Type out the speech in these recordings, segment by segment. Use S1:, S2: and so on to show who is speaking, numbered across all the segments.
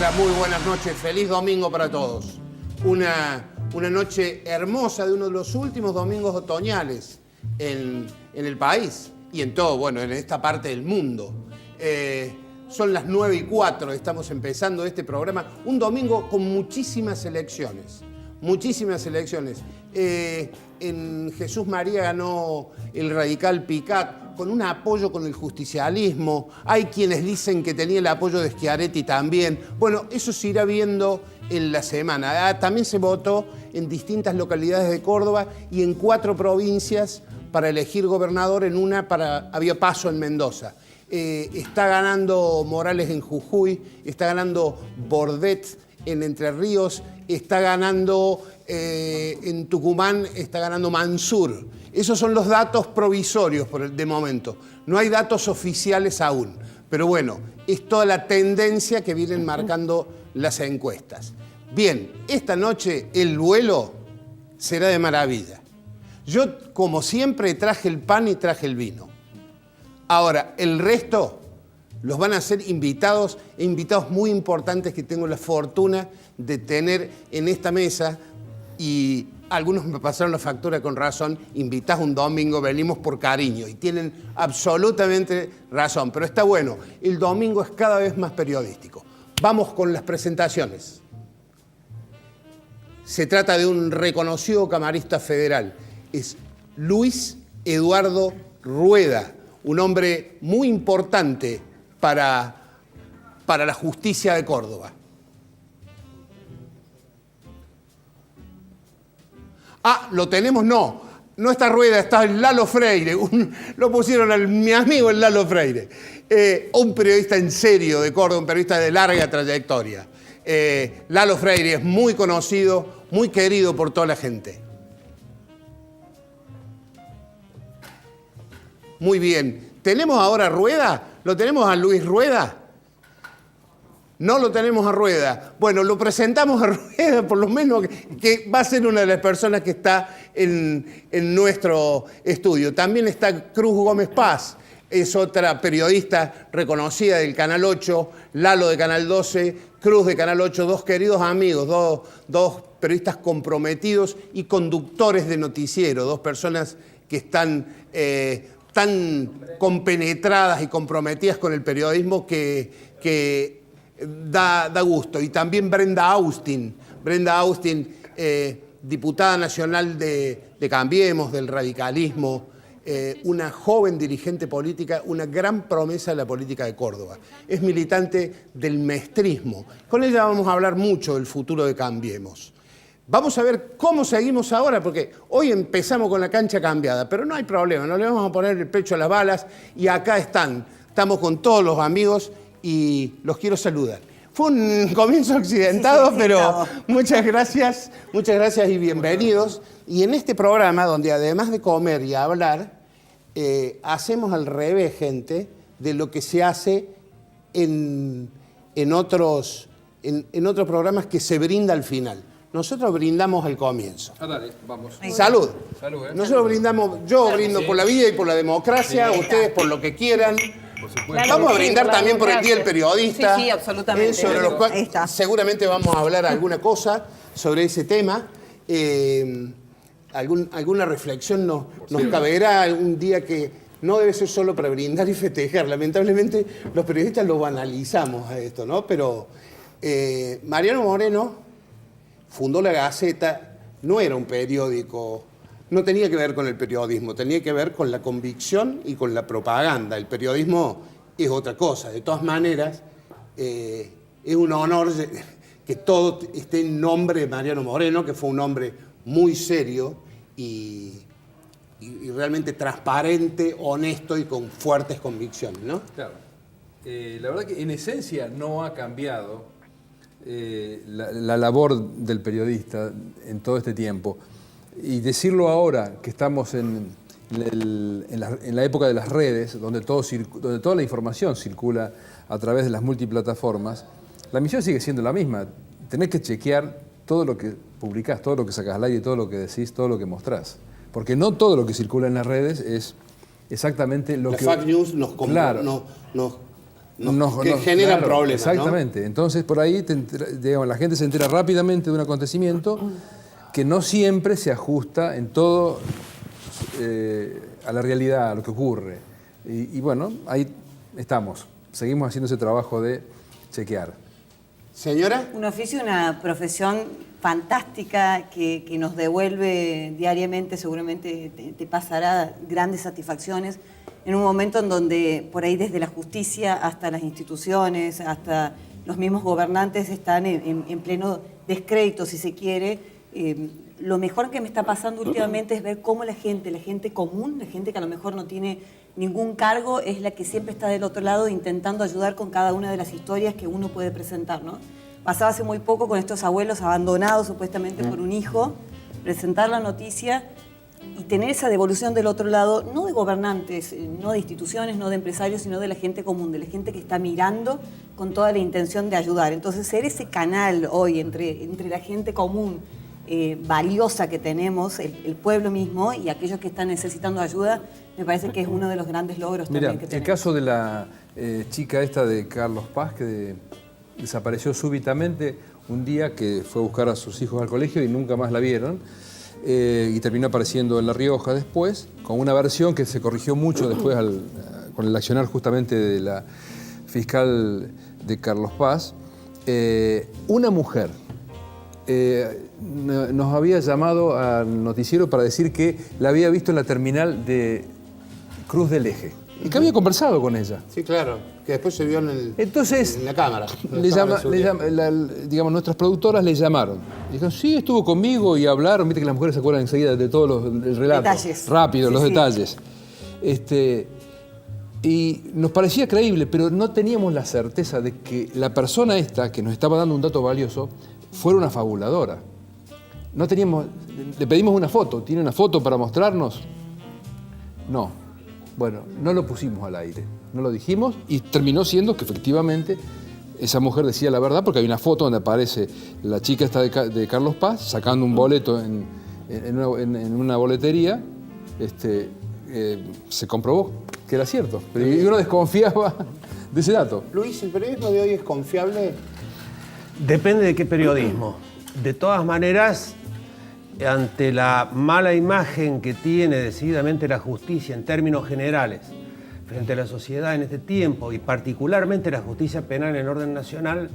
S1: Hola, muy buenas noches. Feliz domingo para todos. Una noche hermosa de uno de los últimos domingos otoñales en el país y en todo, bueno, en esta parte del mundo. Son las 9:04, estamos empezando este programa. Un domingo con muchísimas elecciones. Muchísimas elecciones. En Jesús María ganó el radical Picat con un apoyo con el justicialismo. Hay quienes dicen que tenía el apoyo de Schiaretti también. Bueno, eso se irá viendo en la semana. También se votó en distintas localidades de Córdoba y en 4 provincias para elegir gobernador. Había paso en Mendoza. Está ganando Morales en Jujuy, está ganando Bordet en Entre Ríos, está ganando en Tucumán, está ganando Mansur. Esos son los datos provisorios de momento. No hay datos oficiales aún. Pero bueno, es toda la tendencia que vienen marcando las encuestas. Bien, esta noche el duelo será de maravilla. Yo, como siempre, traje el pan y traje el vino. Ahora, el resto los van a ser invitados muy importantes que tengo la fortuna de tener en esta mesa, y algunos me pasaron la factura con razón. Invitás un domingo, venimos por cariño, y tienen absolutamente razón, pero está bueno. El domingo es cada vez más periodístico. Vamos con las presentaciones. Se trata de un reconocido camarista federal. Es Luis Eduardo Rueda, un hombre muy importante para la justicia de Córdoba. ¿Lo tenemos? No está Rueda, está el Lalo Freire. Lo pusieron a mi amigo el Lalo Freire. Un periodista en serio de Córdoba, un periodista de larga trayectoria. Lalo Freire es muy conocido, muy querido por toda la gente. Muy bien. ¿Tenemos ahora a Rueda? ¿Lo tenemos a Luis Rueda? No lo tenemos a Rueda. Bueno, lo presentamos a Rueda, por lo menos, que va a ser una de las personas que está en nuestro estudio. También está Cruz Gómez Paz, es otra periodista reconocida del Canal 8, Lalo de Canal 12, Cruz de Canal 8, dos queridos amigos, dos periodistas comprometidos y conductores de noticiero, dos personas que están tan compenetradas y comprometidas con el periodismo que da gusto. Y también Brenda Austin, diputada nacional de Cambiemos, del radicalismo, una joven dirigente política, una gran promesa de la política de Córdoba. Es militante del mestrismo. Con ella vamos a hablar mucho del futuro de Cambiemos. Vamos a ver cómo seguimos ahora, porque hoy empezamos con la cancha cambiada, pero no hay problema, no le vamos a poner el pecho a las balas, y acá estamos con todos los amigos y los quiero saludar. Fue un comienzo accidentado, pero muchas gracias y bienvenidos. Y en este programa, donde además de comer y hablar, hacemos al revés, gente, de lo que se hace en otros programas que se brinda al final. Nosotros brindamos al comienzo.
S2: Dale, vamos.
S1: Salud.
S2: Salud,
S1: Nosotros brindamos, yo brindo por la vida y por la democracia, ustedes por lo que quieran.
S2: Por supuesto.
S1: Vamos a brindar también por el Día del Periodista.
S3: Sí, absolutamente.
S1: Sobre los cuales seguramente vamos a hablar alguna cosa sobre ese tema. Alguna reflexión nos caberá algún día, que no debe ser solo para brindar y festejar. Lamentablemente los periodistas lo banalizamos a esto, ¿no? Pero Mariano Moreno fundó La Gaceta. No era un periódico, no tenía que ver con el periodismo, tenía que ver con la convicción y con la propaganda. El periodismo es otra cosa. De todas maneras, es un honor que todo esté en nombre de Mariano Moreno, que fue un hombre muy serio y realmente transparente, honesto y con fuertes convicciones, ¿no?
S2: Claro. La verdad que en esencia no ha cambiado la labor del periodista en todo este tiempo. Y decirlo ahora, que estamos en la época de las redes, donde toda la información circula a través de las multiplataformas, la misión sigue siendo la misma. Tenés que chequear todo lo que publicás, todo lo que sacás al aire, todo lo que decís, todo lo que mostrás. Porque no todo lo que circula en las redes es exactamente lo que...
S1: La fake news nos que generan
S2: claro,
S1: problemas.
S2: Exactamente. ¿No? Entonces, por ahí digamos, la gente se entera rápidamente de un acontecimiento que no siempre se ajusta en todo a la realidad, a lo que ocurre. Y bueno, ahí estamos. Seguimos haciendo ese trabajo de chequear.
S1: Señora.
S3: Un oficio, una profesión fantástica que nos devuelve diariamente, seguramente te pasará grandes satisfacciones en un momento en donde por ahí desde la justicia hasta las instituciones, hasta los mismos gobernantes están en pleno descrédito, si se quiere. Lo mejor que me está pasando últimamente es ver cómo la gente común, la gente que a lo mejor no tiene ningún cargo, es la que siempre está del otro lado intentando ayudar con cada una de las historias que uno puede presentar, ¿no? Pasaba hace muy poco con estos abuelos abandonados supuestamente por un hijo, presentar la noticia y tener esa devolución del otro lado, no de gobernantes, no de instituciones, no de empresarios, sino de la gente común, de la gente que está mirando con toda la intención de ayudar. Entonces, ser ese canal hoy entre la gente común, valiosa que tenemos, el pueblo mismo y aquellos que están necesitando ayuda, me parece que es uno de los grandes logros también que tenemos.
S2: El caso de la chica esta de Carlos Paz, que desapareció súbitamente un día que fue a buscar a sus hijos al colegio y nunca más la vieron, y terminó apareciendo en La Rioja después, con una versión que se corrigió mucho después con el accionar justamente de la fiscal de Carlos Paz. Una mujer nos había llamado al noticiero para decir que la había visto en la terminal de Cruz del Eje y que había conversado con ella.
S1: Sí, claro, que después se vio en la cámara.
S2: Digamos, nuestras productoras le llamaron. Dijeron, sí, estuvo conmigo y hablaron. Viste que las mujeres se acuerdan enseguida de todos el relato.
S3: Detalles.
S2: Rápido,
S3: Sí,
S2: los
S3: sí.
S2: detalles. Y nos parecía creíble, pero no teníamos la certeza de que la persona esta, que nos estaba dando un dato valioso, fuera una fabuladora. No teníamos... Le pedimos una foto. ¿Tiene una foto para mostrarnos? No. Bueno, no lo pusimos al aire, no lo dijimos y terminó siendo que efectivamente esa mujer decía la verdad porque hay una foto donde aparece la chica esta de Carlos Paz sacando un boleto en una boletería. Se comprobó que era cierto, pero uno desconfiaba de ese dato.
S1: Luis, ¿el periodismo de hoy es confiable?
S4: Depende de qué periodismo. De todas maneras, ante la mala imagen que tiene decididamente la justicia en términos generales frente a la sociedad en este tiempo y particularmente la justicia penal en orden nacional,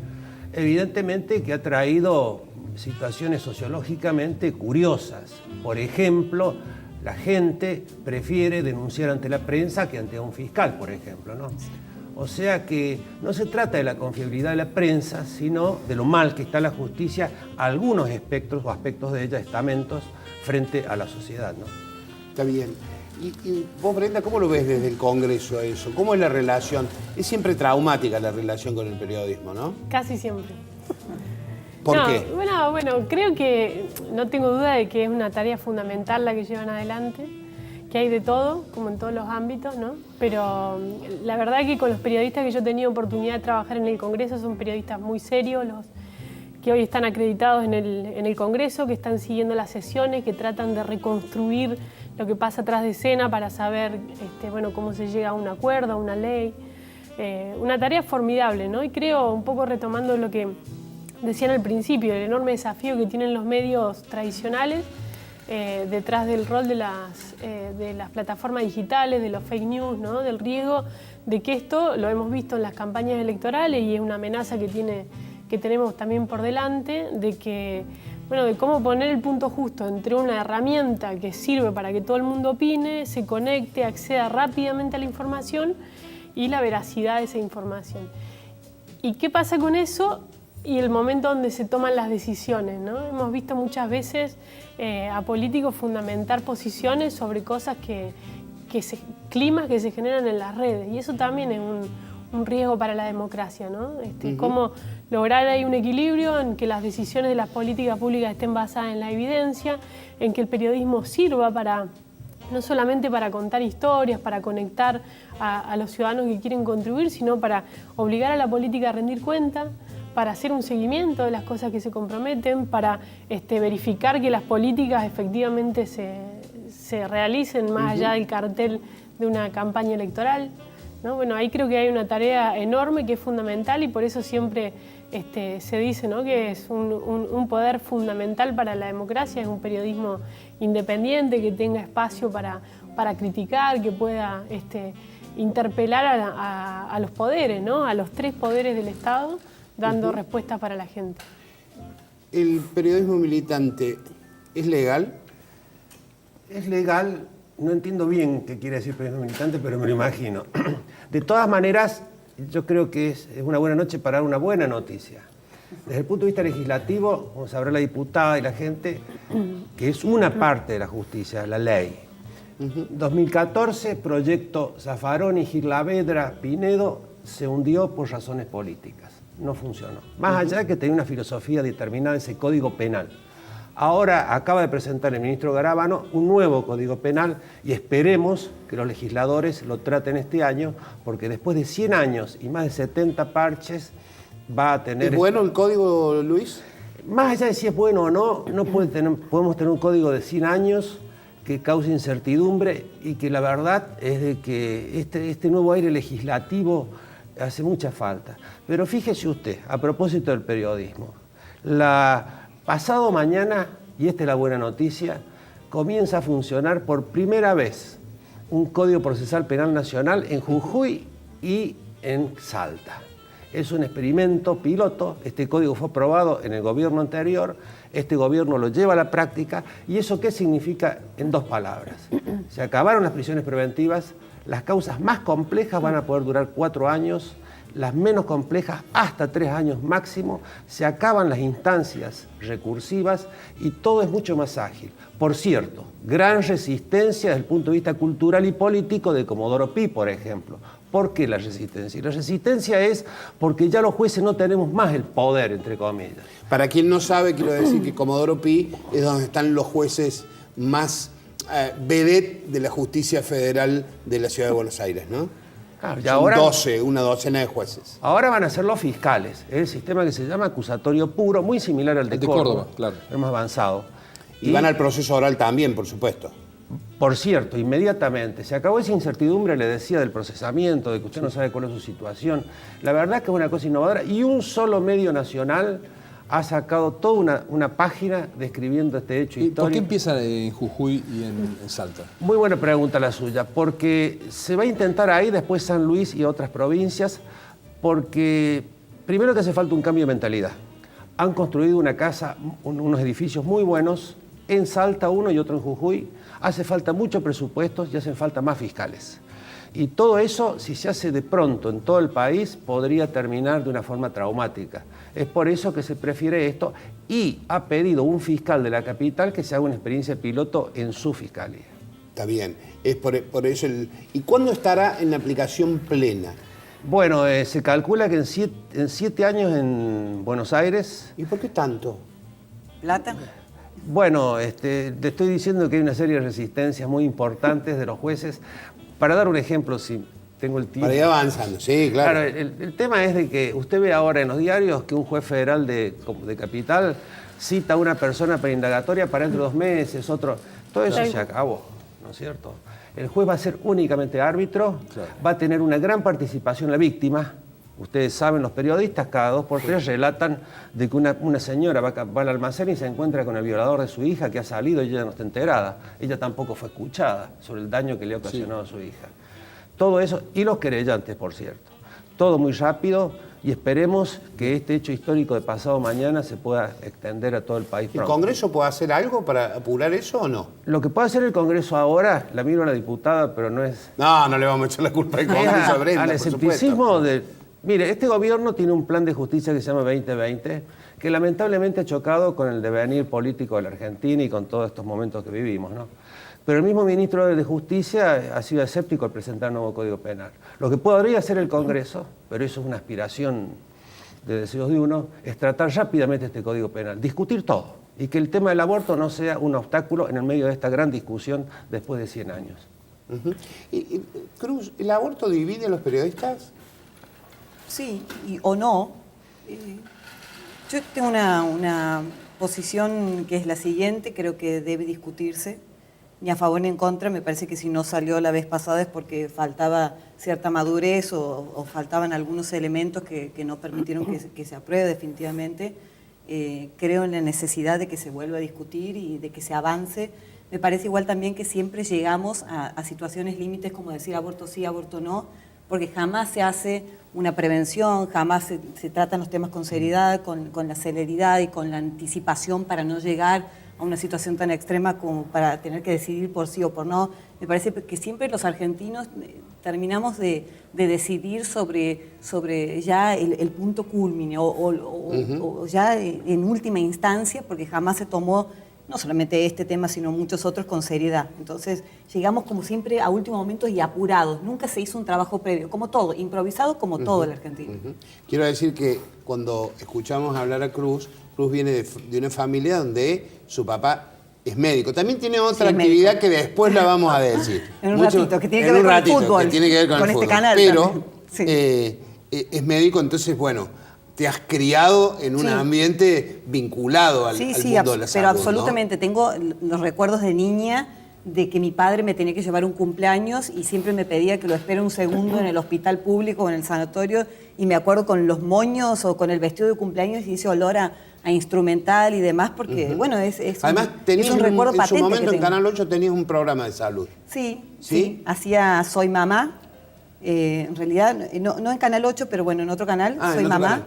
S4: evidentemente que ha traído situaciones sociológicamente curiosas. Por ejemplo, la gente prefiere denunciar ante la prensa que ante un fiscal, por ejemplo, ¿no? O sea que no se trata de la confiabilidad de la prensa, sino de lo mal que está la justicia, algunos espectros o aspectos de ella, estamentos, frente a la sociedad, ¿no?
S1: Está bien. Y vos, Brenda, ¿cómo lo ves desde el Congreso a eso? ¿Cómo es la relación? Es siempre traumática la relación con el periodismo, ¿no?
S5: Casi siempre.
S1: ¿Por qué?
S5: Bueno, creo que no tengo duda de que es una tarea fundamental la que llevan adelante, que hay de todo, como en todos los ámbitos, ¿no? Pero la verdad que con los periodistas que yo he tenido oportunidad de trabajar en el Congreso son periodistas muy serios, los que hoy están acreditados en el Congreso, que están siguiendo las sesiones, que tratan de reconstruir lo que pasa atrás de escena para saber cómo se llega a un acuerdo, a una ley. Una tarea formidable, ¿no? Y creo, un poco retomando lo que decían al principio, el enorme desafío que tienen los medios tradicionales detrás del rol de las plataformas digitales, de los fake news, ¿no? Del riesgo de que esto, lo hemos visto en las campañas electorales y es una amenaza que tenemos también por delante, de cómo poner el punto justo entre una herramienta que sirve para que todo el mundo opine, se conecte, acceda rápidamente a la información y la veracidad de esa información. ¿Y qué pasa con eso? Y el momento donde se toman las decisiones, ¿no? Hemos visto muchas veces a políticos fundamentar posiciones sobre cosas climas que se generan en las redes, y eso también es un riesgo para la democracia, ¿no? Cómo lograr ahí un equilibrio en que las decisiones de las políticas públicas estén basadas en la evidencia, en que el periodismo sirva no solamente para contar historias, para conectar a los ciudadanos que quieren contribuir, sino para obligar a la política a rendir cuenta, para hacer un seguimiento de las cosas que se comprometen, para verificar que las políticas efectivamente se realicen más allá del cartel de una campaña electoral. ¿no? Bueno, ahí creo que hay una tarea enorme que es fundamental y por eso siempre se dice, ¿no?, que es un poder fundamental para la democracia, es un periodismo independiente que tenga espacio para criticar, que pueda interpelar a los poderes, ¿no?, a los 3 poderes del Estado, dando respuestas para la gente.
S1: ¿El periodismo militante es legal?
S4: Es legal, no entiendo bien qué quiere decir periodismo militante, pero me lo imagino. De todas maneras, yo creo que es una buena noche para dar una buena noticia. Desde el punto de vista legislativo, como sabrá la diputada y la gente, que es una parte de la justicia, la ley. 2014, proyecto Zaffaroni, Girlavedra, Pinedo, se hundió por razones políticas. No funcionó. Más allá de que tenía una filosofía determinada ese código penal. Ahora acaba de presentar el ministro Garabano un nuevo código penal y esperemos que los legisladores lo traten este año, porque después de 100 años y más de 70 parches va a tener...
S1: ¿Es bueno el código, Luis?
S4: Más allá de si es bueno o no, podemos tener un código de 100 años que cause incertidumbre y que la verdad es de que este nuevo aire legislativo hace mucha falta. Pero fíjese usted, a propósito del periodismo, pasado mañana, y esta es la buena noticia, comienza a funcionar por primera vez un Código Procesal Penal Nacional en Jujuy y en Salta. Es un experimento piloto, este código fue aprobado en el gobierno anterior, este gobierno lo lleva a la práctica, y ¿eso qué significa en 2 palabras? Se acabaron las prisiones preventivas, las causas más complejas van a poder durar 4 años, las menos complejas hasta 3 años máximo, se acaban las instancias recursivas y todo es mucho más ágil. Por cierto, gran resistencia desde el punto de vista cultural y político de Comodoro Pi, por ejemplo. ¿Por qué la resistencia? La resistencia es porque ya los jueces no tenemos más el poder, entre comillas.
S1: Para quien no sabe, quiero decir que Comodoro Pi es donde están los jueces más vedette de la justicia federal de la ciudad de Buenos Aires, ¿no?
S4: Claro, y
S1: Son
S4: ahora,
S1: 12, una docena de jueces.
S4: Ahora van a ser los fiscales, el sistema que se llama acusatorio puro, muy similar al de Córdoba,
S2: claro.
S4: Es más avanzado.
S1: Y van al proceso oral también, por supuesto.
S4: Por cierto, inmediatamente, se acabó esa incertidumbre, le decía, del procesamiento, de que usted no sabe cuál es su situación. La verdad es que es una cosa innovadora y un solo medio nacional ha sacado toda una página describiendo este hecho histórico.
S2: ¿Por qué empieza en Jujuy y en Salta?
S4: Muy buena pregunta la suya, porque se va a intentar ahí, después San Luis y otras provincias, porque primero que hace falta un cambio de mentalidad. Han construido una casa, unos edificios muy buenos, en Salta uno y otro en Jujuy. Hace falta mucho presupuesto y hacen falta más fiscales. Y todo eso, si se hace de pronto en todo el país, podría terminar de una forma traumática. Es por eso que se prefiere esto y ha pedido un fiscal de la capital que se haga una experiencia piloto en su fiscalía.
S1: Está bien. Es por eso ¿Y cuándo estará en aplicación plena?
S4: Bueno, se calcula que en 7 años en Buenos Aires...
S1: ¿Y por qué tanto?
S3: ¿Plata?
S4: Bueno, te estoy diciendo que hay una serie de resistencias muy importantes de los jueces. Para dar un ejemplo, si tengo el tiempo...
S1: Para ir avanzando, sí, claro.
S4: Claro, el tema es de que usted ve ahora en los diarios que un juez federal de Capital cita a una persona para indagatoria para dentro de 2 meses, otro... Todo eso se acabó, ¿no es cierto? El juez va a ser únicamente árbitro, va a tener una gran participación la víctima. Ustedes saben, los periodistas cada 2 por 3 relatan de que una señora va al almacén y se encuentra con el violador de su hija que ha salido y ella no está enterada. Ella tampoco fue escuchada sobre el daño que le ha ocasionado a su hija. Todo eso, y los querellantes, por cierto. Todo muy rápido y esperemos que este hecho histórico de pasado mañana se pueda extender a todo el país pronto.
S1: ¿El Congreso puede hacer algo para apurar eso o no?
S4: Lo que puede hacer el Congreso ahora, la miro a la diputada, pero no es...
S1: No le vamos a echar la culpa al Congreso a Brenda,
S4: al
S1: por
S4: escepticismo
S1: supuesto.
S4: de... Mire, este gobierno tiene un plan de justicia que se llama 2020, que lamentablemente ha chocado con el devenir político de la Argentina y con todos estos momentos que vivimos, ¿no? Pero el mismo ministro de Justicia ha sido escéptico al presentar un nuevo Código Penal. Lo que podría hacer el Congreso, pero eso es una aspiración de deseos de uno, es tratar rápidamente este Código Penal, discutir todo, y que el tema del aborto no sea un obstáculo en el medio de esta gran discusión después de 100 años.
S1: Cruz, ¿el aborto divide a los periodistas?
S3: Sí, o no. Yo tengo una posición que es la siguiente, creo que debe discutirse. ni a favor ni en contra. Me parece que si no salió la vez pasada es porque faltaba cierta madurez o faltaban algunos elementos que no permitieron que se apruebe definitivamente. Creo en la necesidad de que se vuelva a discutir y de que se avance. Me parece igual también que siempre llegamos a situaciones límites como decir aborto sí, aborto no, porque jamás se hace una prevención, jamás se tratan los temas con seriedad, con la celeridad y con la anticipación para no llegar a una situación tan extrema como para tener que decidir por sí o por no. Me parece que siempre los argentinos terminamos de decidir sobre ya el punto culmine o ya en última instancia, porque jamás se tomó no solamente este tema, sino muchos otros con seriedad. Entonces, llegamos como siempre a último momento y apurados. Nunca se hizo un trabajo previo, como todo, improvisado como todo el argentino.
S1: Quiero decir que cuando escuchamos hablar a Cruz, Cruz viene de una familia donde su papá es médico. También tiene otra actividad que después la vamos a decir.
S3: En un ratito, que tiene que ver con el fútbol.
S1: Que tiene que ver con el
S3: este
S1: fútbol.
S3: canal
S1: Pero
S3: también. Sí.
S1: Es médico, entonces, bueno, te has criado en un ambiente vinculado al mundo de la salud,
S3: pero absolutamente. ¿No? Tengo los recuerdos de niña de que mi padre me tenía que llevar un cumpleaños y siempre me pedía que lo espere un segundo en el hospital público o en el sanatorio, y me acuerdo con los moños o con el vestido de cumpleaños y ese olor a instrumental y demás, porque bueno,
S1: además,
S3: es un recuerdo patente.
S1: En su momento en Canal 8 tenías un programa de salud.
S3: Sí. Hacía Soy Mamá, en realidad, no en Canal 8, pero bueno, en otro canal, Soy Mamá. Canal.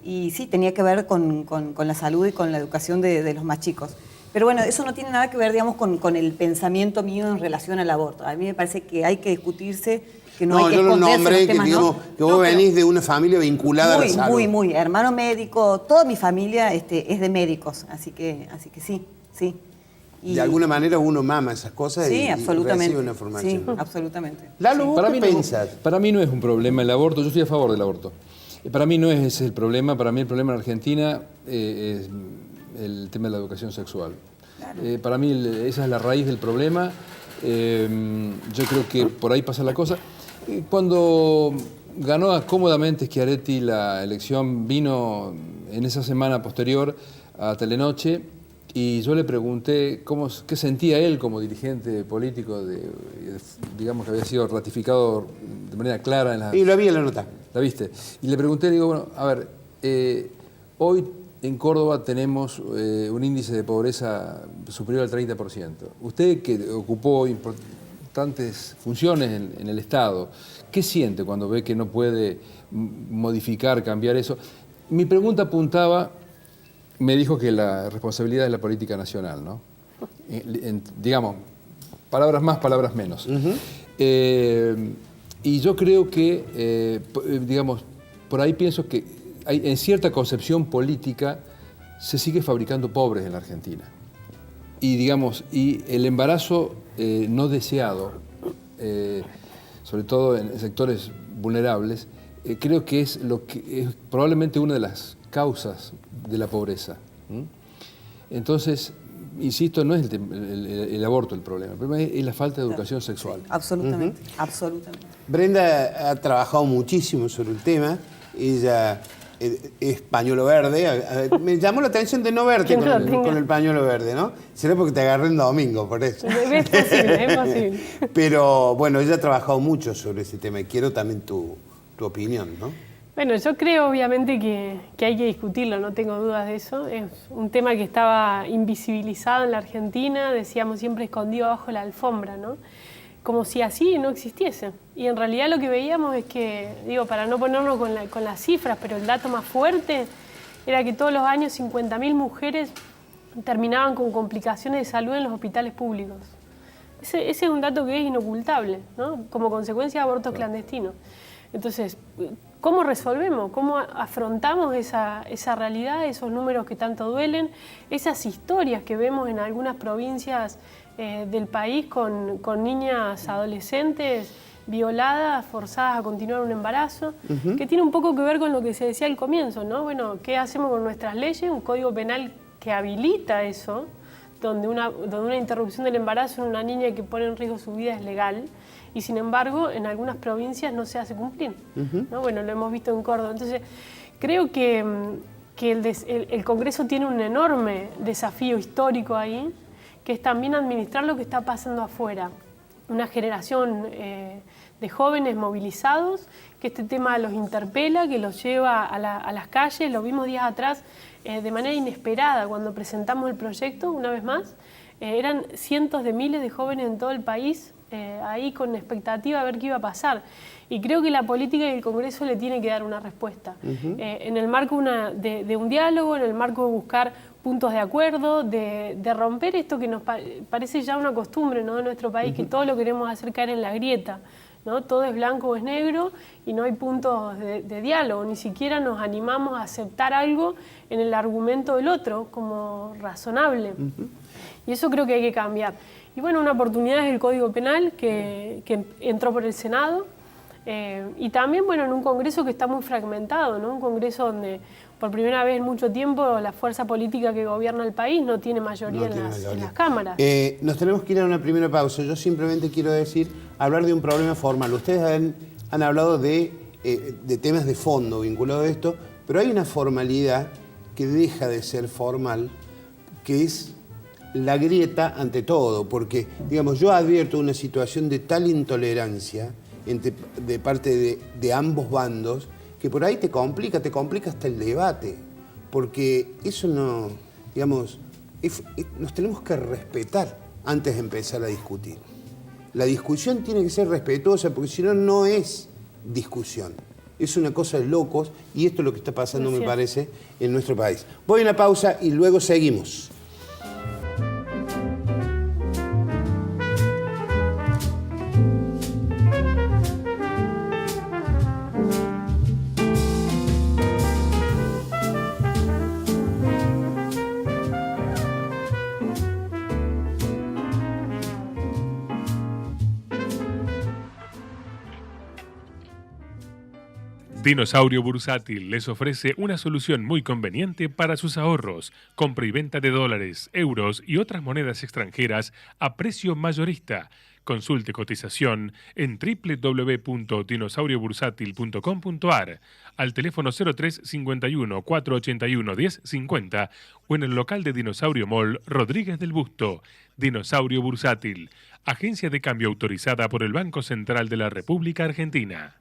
S3: Y sí, tenía que ver con la salud y con la educación de los más chicos. Pero bueno, eso no tiene nada que ver, digamos, con el pensamiento mío en relación al aborto. A mí me parece que hay que discutirse, que no hay que esconderse los temas,
S1: que vos venís de una familia vinculada a la salud.
S3: Muy. Hermano médico, toda mi familia es de médicos, así que sí. Y
S1: de alguna manera uno mama esas cosas y recibe una formación.
S3: Sí, absolutamente.
S1: Lalo, ¿vos qué pensás?
S2: Para mí no es un problema el aborto, yo estoy a favor del aborto. Para mí no es ese el problema, para mí el problema en Argentina es el tema de la educación sexual. Claro. Para mí esa es la raíz del problema, yo creo que por ahí pasa la cosa. Cuando ganó cómodamente Schiaretti la elección, vino en esa semana posterior a Telenoche y yo le pregunté qué sentía él como dirigente político, digamos que había sido ratificado de manera clara en la...
S1: Y lo vi en la nota.
S2: ¿La viste? Y le pregunté, digo, bueno, a ver, hoy en Córdoba tenemos un índice de pobreza superior al 30%. Usted que ocupó importantes funciones en el Estado, ¿qué siente cuando ve que no puede modificar, cambiar eso? Mi pregunta apuntaba, me dijo que la responsabilidad es la política nacional, ¿no? Digamos, palabras más, palabras menos. Y yo creo que, digamos, por ahí pienso que en cierta concepción política se sigue fabricando pobres en la Argentina. Y, digamos, y el embarazo no deseado, sobre todo en sectores vulnerables, creo que es probablemente una de las causas de la pobreza. Entonces, insisto, no es el aborto el problema es la falta de educación sexual.
S3: Absolutamente, absolutamente.
S1: Brenda ha trabajado muchísimo sobre el tema, ella es pañuelo verde. Me llamó la atención de no verte con el pañuelo verde, ¿no? Será porque te agarré el domingo, por eso.
S5: Es posible.
S1: Pero bueno, ella ha trabajado mucho sobre ese tema y quiero también tu opinión, ¿no?
S5: Bueno, yo creo obviamente que hay que discutirlo, no tengo dudas de eso. Es un tema que estaba invisibilizado en la Argentina, decíamos siempre escondido bajo la alfombra, ¿no? Como si así no existiese. Y en realidad lo que veíamos es que, digo, para no ponernos con las cifras, pero el dato más fuerte era que todos los años 50.000 mujeres terminaban con complicaciones de salud en los hospitales públicos. Ese es un dato que es inocultable, ¿no? Como consecuencia de abortos clandestinos. Entonces, ¿cómo resolvemos? ¿Cómo afrontamos esa realidad, esos números que tanto duelen, esas historias que vemos en algunas provincias del país con niñas adolescentes violadas, forzadas a continuar un embarazo, que tiene un poco que ver con lo que se decía al comienzo, ¿no? Bueno, ¿qué hacemos con nuestras leyes? Un código penal que habilita eso, donde una interrupción del embarazo en una niña que pone en riesgo su vida es legal, y sin embargo en algunas provincias no se hace cumplir, ¿no? Bueno, lo hemos visto en Córdoba. Entonces, creo que el Congreso tiene un enorme desafío histórico ahí, que es también administrar lo que está pasando afuera. Una generación de jóvenes movilizados, que este tema los interpela, que los lleva a las calles. Lo vimos días atrás de manera inesperada cuando presentamos el proyecto, una vez más. Eran cientos de miles de jóvenes en todo el país, ahí con expectativa a ver qué iba a pasar. Y creo que la política y el Congreso le tiene que dar una respuesta. En el marco de un diálogo, en el marco de buscar puntos de acuerdo, de romper esto que nos parece ya una costumbre, ¿no?, de nuestro país, que todo lo queremos hacer caer en la grieta, ¿no? Todo es blanco o es negro y no hay puntos de diálogo, ni siquiera nos animamos a aceptar algo en el argumento del otro como razonable. Y eso creo que hay que cambiar. Y bueno, una oportunidad es el Código Penal que entró por el Senado, y también, bueno, en un Congreso que está muy fragmentado, ¿no? Un Congreso donde por primera vez en mucho tiempo la fuerza política que gobierna el país no tiene mayoría, en las cámaras.
S1: Nos tenemos que ir a una primera pausa. Yo simplemente quiero hablar de un problema formal. Ustedes han hablado de temas de fondo vinculados a esto, pero hay una formalidad que deja de ser formal, que es la grieta ante todo, porque, digamos, yo advierto una situación de tal intolerancia de parte de ambos bandos, que por ahí te complica hasta el debate, porque eso no, digamos, nos tenemos que respetar antes de empezar a discutir. La discusión tiene que ser respetuosa, porque si no, no es discusión. Es una cosa de locos, y esto es lo que está pasando, me parece, en nuestro país. Voy a una pausa y luego seguimos.
S6: Dinosaurio Bursátil les ofrece una solución muy conveniente para sus ahorros, compra y venta de dólares, euros y otras monedas extranjeras a precio mayorista. Consulte cotización en www.dinosauriobursátil.com.ar, al teléfono 03 51 481 10 50 o en el local de Dinosaurio Mall Rodríguez del Busto. Dinosaurio Bursátil, agencia de cambio autorizada por el Banco Central de la República Argentina.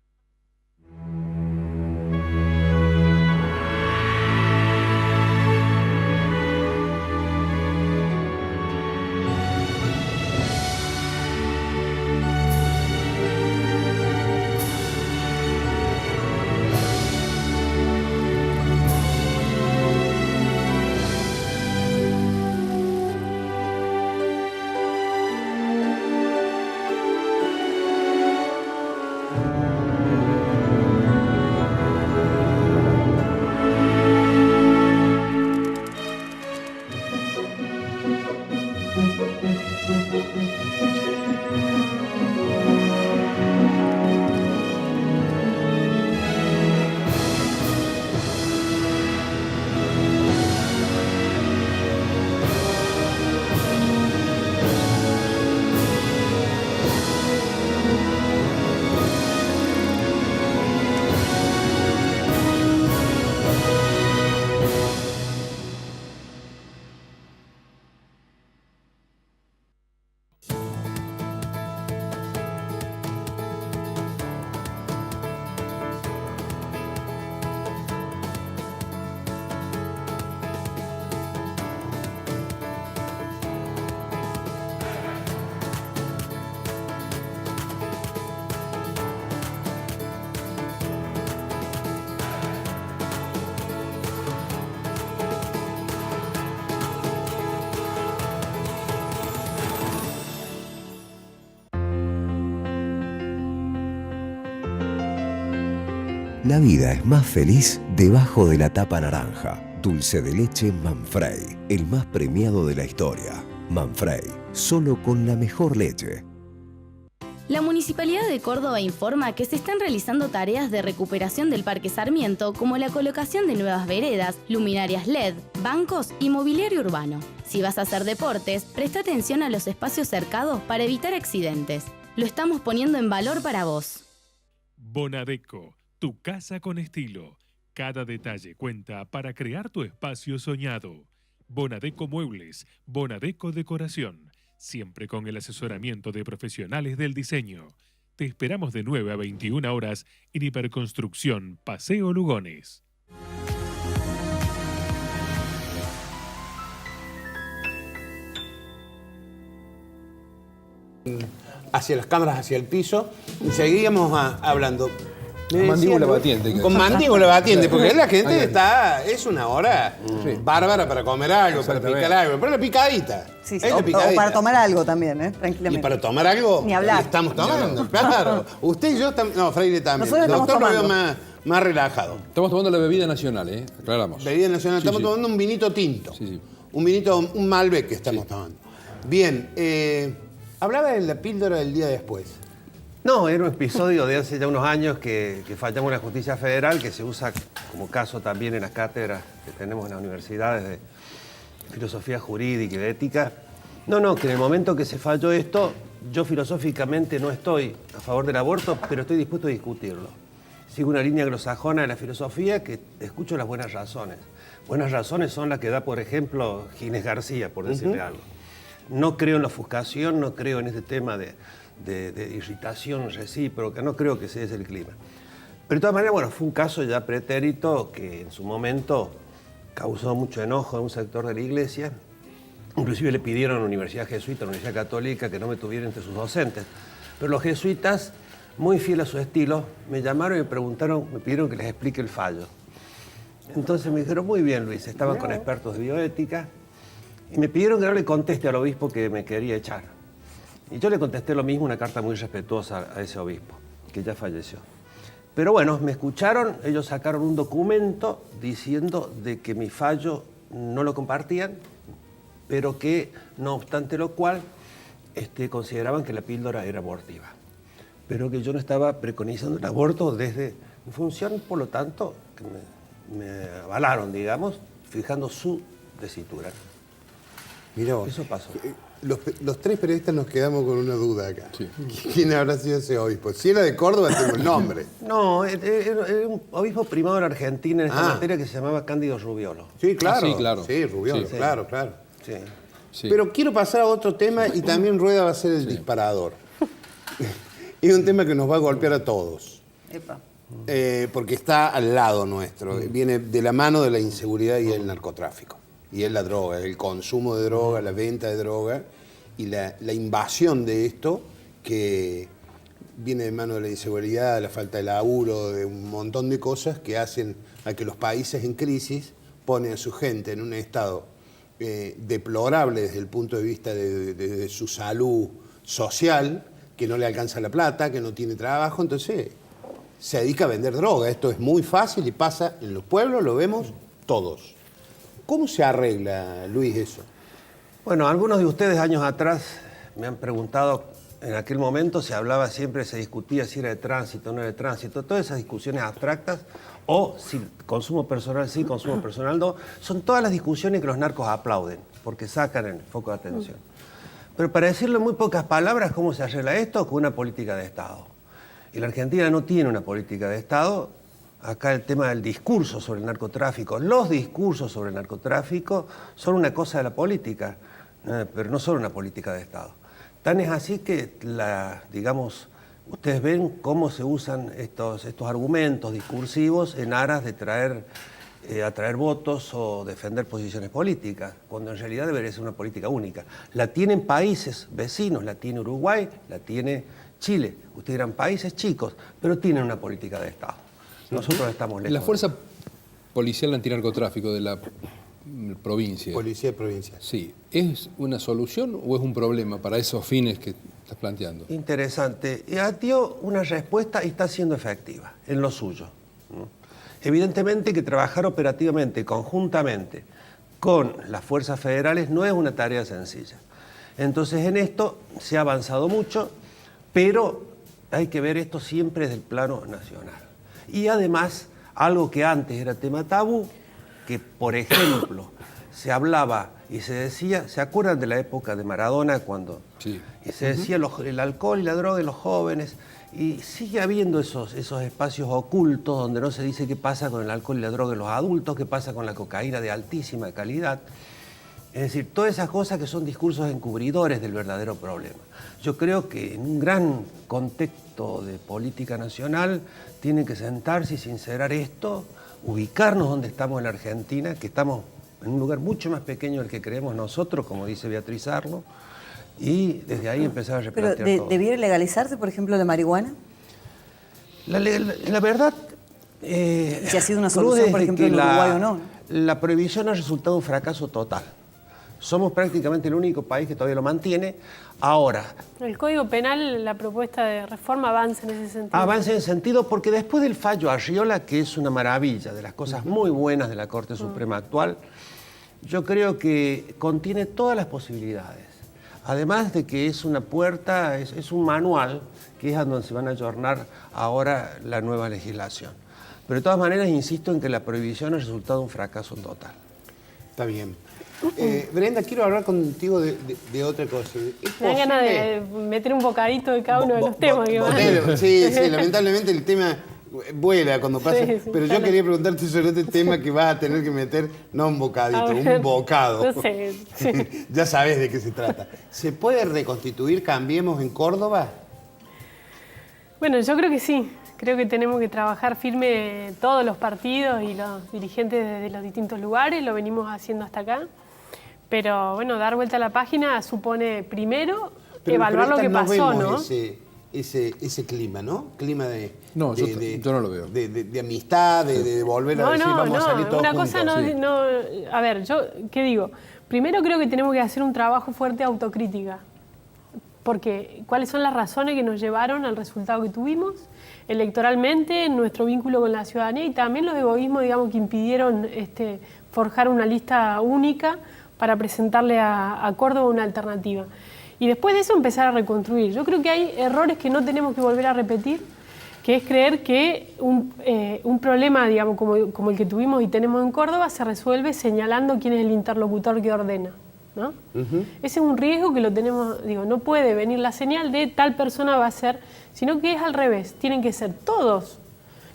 S7: La vida es más feliz debajo de la tapa naranja. Dulce de leche Manfrey, el más premiado de la historia. Manfrey, solo con la mejor leche.
S8: La Municipalidad de Córdoba informa que se están realizando tareas de recuperación del Parque Sarmiento, como la colocación de nuevas veredas, luminarias LED, bancos y mobiliario urbano. Si vas a hacer deportes, presta atención a los espacios cercados para evitar accidentes. Lo estamos poniendo en valor para vos.
S6: Bonadeco, tu casa con estilo. Cada detalle cuenta para crear tu espacio soñado. Bonadeco Muebles, Bonadeco Decoración, siempre con el asesoramiento de profesionales del diseño. Te esperamos de 9 a 21 horas en Hiperconstrucción, Paseo Lugones.
S1: Hacia las cámaras, hacia el piso, y seguíamos hablando.
S2: Con mandíbula batiente.
S1: Con mandíbula batiente, porque la gente es una hora bárbara para comer algo, para picar algo. Pero la picadita.
S3: Sí,
S1: es la
S3: o
S1: picadita.
S3: para tomar algo también,
S1: Y
S3: tranquilamente.
S1: para tomar algo,
S3: Ni hablar.
S1: estamos tomando, claro. Usted y yo también. No, Freire también.
S3: Nosotros estamos
S1: Doctor lo veo
S3: tomando.
S1: más relajado.
S2: Estamos tomando la bebida nacional, aclaramos.
S1: Bebida nacional.
S2: Sí,
S1: Estamos
S2: sí.
S1: tomando un vinito tinto.
S2: Sí, sí.
S1: Un Malbec que estamos tomando. Bien, hablaba de la píldora del día después.
S4: No, era un episodio de hace ya unos años que fallamos la justicia federal, que se usa como caso también en las cátedras que tenemos en las universidades de filosofía jurídica y de ética. No, que en el momento que se falló esto, yo filosóficamente no estoy a favor del aborto, pero estoy dispuesto a discutirlo. Sigo una línea anglosajona de la filosofía que escucho las buenas razones. Buenas razones son las que da, por ejemplo, Ginés García, por decirle algo. No creo en la ofuscación, no creo en este tema de irritación recíproca, no creo que ese es el clima. Pero de todas maneras, bueno, fue un caso ya pretérito que en su momento causó mucho enojo en un sector de la iglesia. Inclusive le pidieron a la Universidad Jesuita, a la Universidad Católica, que no me tuviera entre sus docentes. Pero los jesuitas, muy fieles a su estilo, me llamaron y me pidieron que les explique el fallo. Entonces me dijeron, muy bien, Luis, estaban con expertos de bioética, y me pidieron que no le conteste al obispo que me quería echar. Y yo le contesté lo mismo, una carta muy respetuosa a ese obispo, que ya falleció. Pero bueno, me escucharon, ellos sacaron un documento diciendo de que mi fallo no lo compartían, pero que, no obstante lo cual, consideraban que la píldora era abortiva. Pero que yo no estaba preconizando el aborto desde mi función, por lo tanto, que me avalaron, digamos, fijando su tesitura.
S1: Mirá vos.
S4: Eso pasó.
S1: Los tres periodistas nos quedamos con una duda acá.
S2: Sí.
S1: ¿Quién habrá sido ese obispo? Si era de Córdoba, tengo el nombre.
S4: No, era un obispo primado en Argentina en esta materia que se llamaba Cándido Rubiolo.
S1: Sí, claro.
S2: Ah, sí, claro.
S1: Sí, Rubiolo,
S2: Sí.
S1: claro.
S4: Sí.
S2: Sí.
S1: Pero quiero pasar a otro tema y también Rueda va a ser el disparador. Es un tema que nos va a golpear a todos.
S3: Epa.
S1: Porque está al lado nuestro. Viene de la mano de la inseguridad y el narcotráfico. Y es la droga, el consumo de droga, la venta de droga y la invasión de esto que viene de mano de la inseguridad, la falta de laburo, de un montón de cosas que hacen a que los países en crisis ponen a su gente en un estado deplorable desde el punto de vista de su salud social, que no le alcanza la plata, que no tiene trabajo, entonces se dedica a vender droga. Esto es muy fácil y pasa en los pueblos, lo vemos todos. ¿Cómo se arregla, Luis, eso?
S4: Bueno, algunos de ustedes años atrás me han preguntado, en aquel momento se hablaba siempre, se discutía si era de tránsito o no era de tránsito, todas esas discusiones abstractas, o si consumo personal sí, consumo personal no, son todas las discusiones que los narcos aplauden, porque sacan el foco de atención. Pero para decirlo en muy pocas palabras, ¿cómo se arregla esto? Con una política de Estado. Y la Argentina no tiene una política de Estado. Acá el tema del discurso sobre el narcotráfico. Los discursos sobre el narcotráfico son una cosa de la política, pero no son una política de Estado. Tan es así que, digamos, ustedes ven cómo se usan estos argumentos discursivos en aras de atraer votos o defender posiciones políticas, cuando en realidad debería ser una política única. La tienen países vecinos, la tiene Uruguay, la tiene Chile. Ustedes eran países chicos, pero tienen una política de Estado. Nosotros estamos lejos.
S2: La fuerza policial antinarcotráfico de la provincia.
S1: Policía provincial.
S2: Sí. ¿Es una solución o es un problema para esos fines que estás planteando?
S4: Interesante. Dio una respuesta y está siendo efectiva en lo suyo, ¿no? Evidentemente que trabajar operativamente, conjuntamente con las fuerzas federales no es una tarea sencilla. Entonces en esto se ha avanzado mucho, pero hay que ver esto siempre desde el plano nacional. Y además, algo que antes era tema tabú, que por ejemplo se hablaba y se decía, ¿se acuerdan de la época de Maradona cuando
S2: Sí.
S4: y se decía el alcohol y la droga en los jóvenes? Y sigue habiendo esos espacios ocultos donde no se dice qué pasa con el alcohol y la droga en los adultos, qué pasa con la cocaína de altísima calidad. Es decir, todas esas cosas que son discursos encubridores del verdadero problema. Yo creo que en un gran contexto de política nacional tienen que sentarse y sincerar esto, ubicarnos donde estamos en la Argentina, que estamos en un lugar mucho más pequeño del que creemos nosotros, como dice Beatriz Arlo, y desde ahí empezar a replantear
S3: Pero
S4: todo.
S3: ¿debiera legalizarse, por ejemplo, la marihuana?
S4: La verdad...
S3: Si ha sido una
S4: Cruz
S3: solución, por
S4: es
S3: ejemplo,
S4: que
S3: en Uruguay o no.
S4: La prohibición ha resultado un fracaso total. Somos prácticamente el único país que todavía lo mantiene. Ahora,
S5: El Código Penal, la propuesta de reforma avanza en ese sentido.
S4: avance en sentido porque después del fallo Arriola, que es una maravilla, de las cosas muy buenas de la Corte Suprema actual, yo creo que contiene todas las posibilidades. Además de que es una puerta, es un manual, que es a donde se van a ayornar ahora la nueva legislación. Pero de todas maneras, insisto en que la prohibición ha resultado un fracaso total.
S1: Está bien. Brenda, quiero hablar contigo de otra cosa.
S5: Me dan ganas de meter un bocadito de cada uno de los temas que van.
S1: Sí, lamentablemente el tema vuela cuando pasa.
S5: Sí,
S1: pero yo quería preguntarte sobre este tema que vas a tener que meter, no un bocadito, un bocado.
S5: No sé. Sí.
S1: Ya sabes de qué se trata. ¿Se puede reconstituir Cambiemos en Córdoba?
S5: Bueno, yo creo que sí. Creo que tenemos que trabajar firme todos los partidos y los dirigentes desde los distintos lugares, lo venimos haciendo hasta acá. Pero bueno, dar vuelta a la página supone primero evaluar lo que pasó, ¿no?
S1: Ese clima, ¿no? Clima de...
S2: No, yo no lo veo.
S1: De amistad, de volver a decir vamos a salir todos
S5: una
S1: juntos.
S5: cosa no... A ver, yo, ¿qué digo? Primero creo que tenemos que hacer un trabajo fuerte de autocrítica. Porque cuáles son las razones que nos llevaron al resultado que tuvimos electoralmente, nuestro vínculo con la ciudadanía y también los egoísmos, digamos, que impidieron forjar una lista única para presentarle a Córdoba una alternativa. Y después de eso empezar a reconstruir. Yo creo que hay errores que no tenemos que volver a repetir, que es creer que un problema, digamos, como el que tuvimos y tenemos en Córdoba, se resuelve señalando quién es el interlocutor que ordena, ¿no? Ese es un riesgo que lo tenemos, digo, no puede venir la señal de tal persona va a ser, sino que es al revés, tienen que ser todos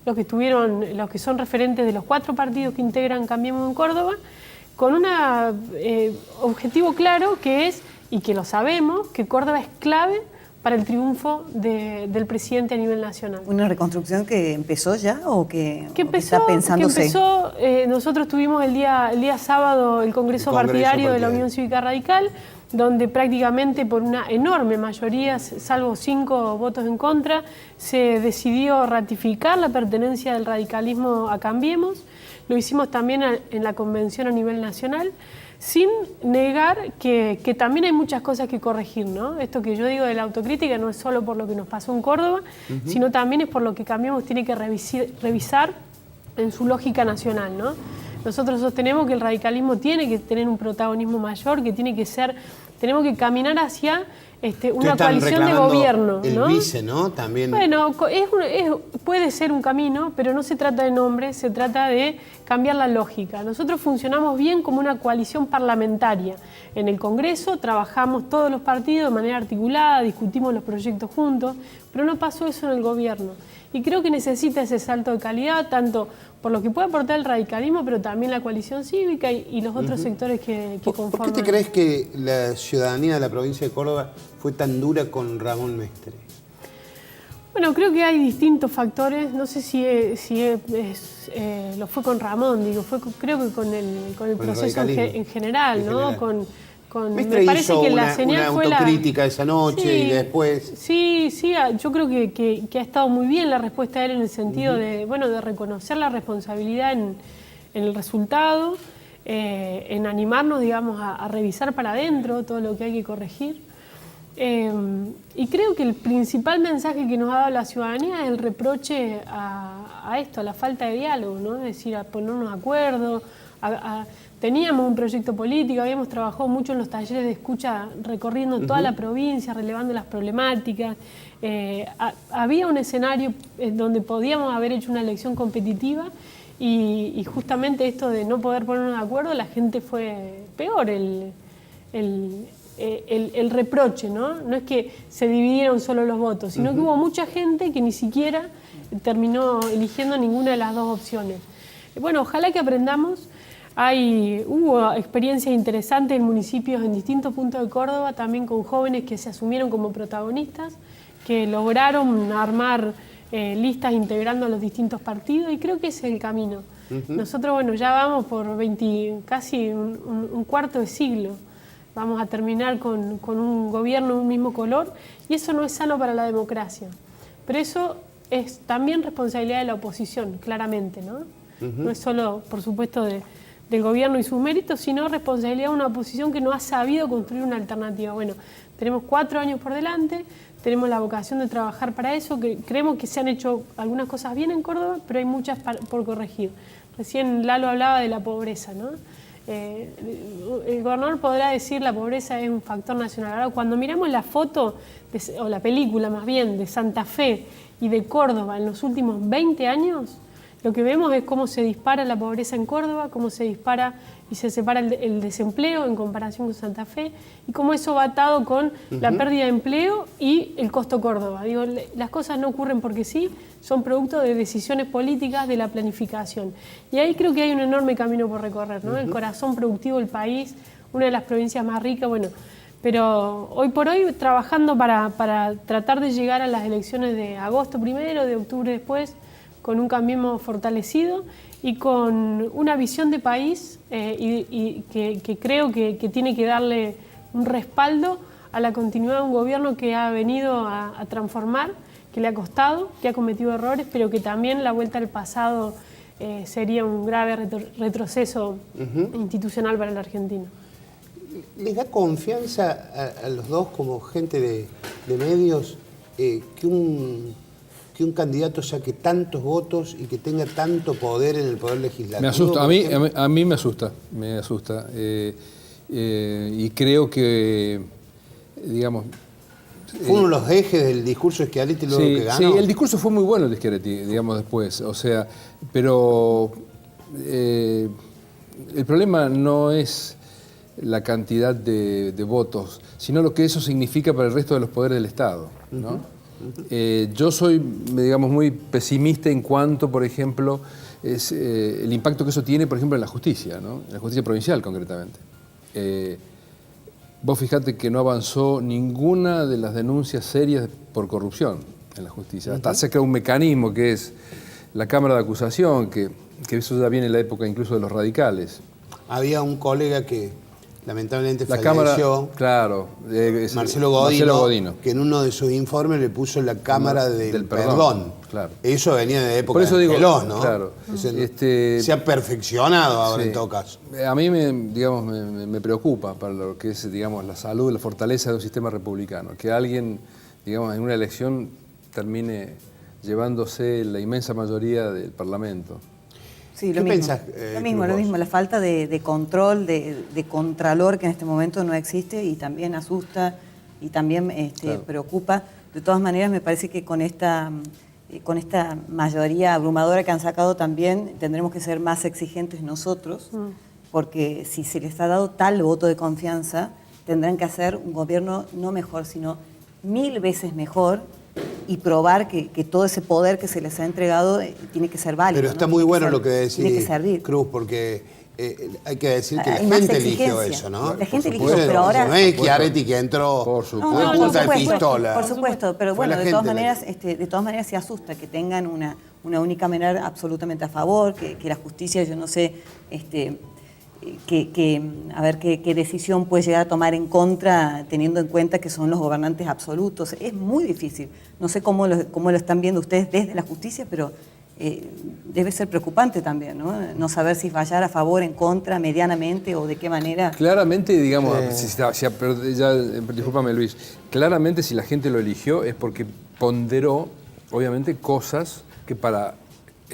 S5: los que son referentes de los 4 partidos que integran Cambiemos en Córdoba, con un objetivo claro que es, y que lo sabemos, que Córdoba es clave para el triunfo del presidente a nivel nacional.
S3: ¿Una reconstrucción que empezó ya o que
S5: empezó,
S3: está pensándose?
S5: Nosotros tuvimos el día sábado el Congreso Partidario de la Unión Cívica Radical, donde prácticamente por una enorme mayoría, salvo 5 votos en contra, se decidió ratificar la pertenencia del radicalismo a Cambiemos. Lo hicimos también en la convención a nivel nacional, sin negar que también hay muchas cosas que corregir, ¿no? Esto que yo digo de la autocrítica no es solo por lo que nos pasó en Córdoba, sino también es por lo que Cambiemos tiene que revisar en su lógica nacional, ¿no? Nosotros sostenemos que el radicalismo tiene que tener un protagonismo mayor, que tenemos que caminar hacia una coalición de gobierno,
S1: el
S5: ¿no?
S1: vice, ¿no? También.
S5: Bueno, puede ser un camino, pero no se trata de nombres, se trata de cambiar la lógica. Nosotros funcionamos bien como una coalición parlamentaria. En el Congreso trabajamos todos los partidos de manera articulada, discutimos los proyectos juntos, pero no pasó eso en el gobierno. Y creo que necesita ese salto de calidad, tanto por lo que puede aportar el radicalismo, pero también la coalición cívica y los otros sectores que conforman.
S1: ¿Por qué te crees que la ciudadanía de la provincia de Córdoba fue tan dura con Ramón Mestre?
S5: Bueno, creo que hay distintos factores. No sé si lo fue con Ramón, creo que con el proceso en general, ¿no?
S1: Mestre
S5: me parece
S1: hizo
S5: que la señal
S1: una autocrítica esa noche y después...
S5: Sí, yo creo que ha estado muy bien la respuesta de él en el sentido de reconocer la responsabilidad en el resultado, en animarnos, digamos, a revisar para adentro todo lo que hay que corregir. Y creo que el principal mensaje que nos ha dado la ciudadanía es el reproche a esto, a la falta de diálogo, ¿no? Es decir, a ponernos de acuerdo, teníamos un proyecto político, habíamos trabajado mucho en los talleres de escucha recorriendo toda la provincia, relevando las problemáticas. Había un escenario donde podíamos haber hecho una elección competitiva y justamente esto de no poder ponernos de acuerdo, la gente fue peor el reproche, ¿no? No es que se dividieron solo los votos, sino que hubo mucha gente que ni siquiera terminó eligiendo ninguna de las dos opciones. Bueno, ojalá que aprendamos Hubo experiencias interesantes en municipios en distintos puntos de Córdoba, también con jóvenes que se asumieron como protagonistas, que lograron armar listas integrando a los distintos partidos, y creo que ese es el camino. Nosotros, bueno, ya vamos por casi un cuarto de siglo. Vamos a terminar con un gobierno de un mismo color, y eso no es sano para la democracia. Pero eso es también responsabilidad de la oposición, claramente, ¿no? No es solo, por supuesto, del gobierno y sus méritos, sino responsabilidad de una oposición que no ha sabido construir una alternativa. Bueno, tenemos 4 años por delante, tenemos la vocación de trabajar para eso, creemos que se han hecho algunas cosas bien en Córdoba, pero hay muchas por corregir. Recién Lalo hablaba de la pobreza, ¿no? El gobernador podrá decir la pobreza es un factor nacional. Ahora, cuando miramos la foto, o la película más bien, de Santa Fe y de Córdoba en los últimos 20 años, lo que vemos es cómo se dispara la pobreza en Córdoba, cómo se dispara y se separa el desempleo en comparación con Santa Fe, y cómo eso va atado con la pérdida de empleo y el costo Córdoba. Digo, las cosas no ocurren porque sí, son producto de decisiones políticas, de la planificación. Y ahí creo que hay un enorme camino por recorrer, ¿no? El corazón productivo del país, una de las provincias más ricas, bueno, pero hoy por hoy trabajando para tratar de llegar a las elecciones de agosto primero, de octubre después, con un Cambiemos fortalecido y con una visión de país y que creo que tiene que darle un respaldo a la continuidad de un gobierno que ha venido a transformar, que le ha costado, que ha cometido errores, pero que también la vuelta al pasado sería un grave retroceso institucional para la Argentina.
S1: ¿Les da confianza a los dos como gente de medios que un candidato saque tantos votos y que tenga tanto poder en el poder legislativo?
S2: Me asusta, a mí me asusta. Y creo que, digamos...
S1: Fue uno de los ejes del discurso de Schiaretti luego que ganó.
S2: Sí, el discurso fue muy bueno el de Schiaretti, digamos, después. O sea, pero el problema no es la cantidad de votos, sino lo que eso significa para el resto de los poderes del Estado, ¿no? Yo soy, digamos, muy pesimista en cuanto, por ejemplo, el impacto que eso tiene, por ejemplo, en la justicia, ¿no? En la justicia provincial, concretamente. Vos fijate que no avanzó ninguna de las denuncias serias por corrupción en la justicia. Hasta se crea un mecanismo que es la Cámara de Acusación, que eso ya viene en la época incluso de los radicales.
S1: Había un colega que lamentablemente
S2: la
S1: falleció,
S2: Cámara, claro,
S1: Marcelo Godino, que en uno de sus informes le puso la Cámara del Perdón.
S2: Claro.
S1: Eso venía de época
S2: de
S1: Pelós, ¿no?
S2: Claro.
S1: Se ha perfeccionado ahora, sí, en todo caso.
S2: A mí me preocupa para lo que es, digamos, la salud, la fortaleza de un sistema republicano. Que alguien, digamos, en una elección termine llevándose la inmensa mayoría del Parlamento.
S3: Sí, lo mismo. Lo mismo, la falta de control, de contralor que en este momento no existe y también asusta y también claro, preocupa. De todas maneras, me parece que con esta mayoría abrumadora que han sacado también tendremos que ser más exigentes nosotros, porque si se les ha dado tal voto de confianza, tendrán que hacer un gobierno no mejor, sino 1000 veces mejor, y probar que todo ese poder que se les ha entregado tiene que ser válido.
S1: Pero está muy bueno lo que decís, Cruz, porque hay que decir que la gente eligió eso, ¿no?
S3: La gente eligió, pero ahora...
S1: No es Schiaretti que entró
S2: por
S1: a punta de pistola.
S3: Por supuesto, pero bueno, de todas maneras se asusta que tengan una única manera absolutamente a favor, que la justicia, yo no sé... a ver qué decisión puede llegar a tomar en contra, teniendo en cuenta que son los gobernantes absolutos. Es muy difícil. No sé cómo lo están viendo ustedes desde la justicia, pero debe ser preocupante también, ¿no? No saber si fallar a favor, en contra, medianamente o de qué manera.
S2: Claramente, digamos, discúlpame Luis, claramente si la gente lo eligió es porque ponderó, obviamente, cosas que para...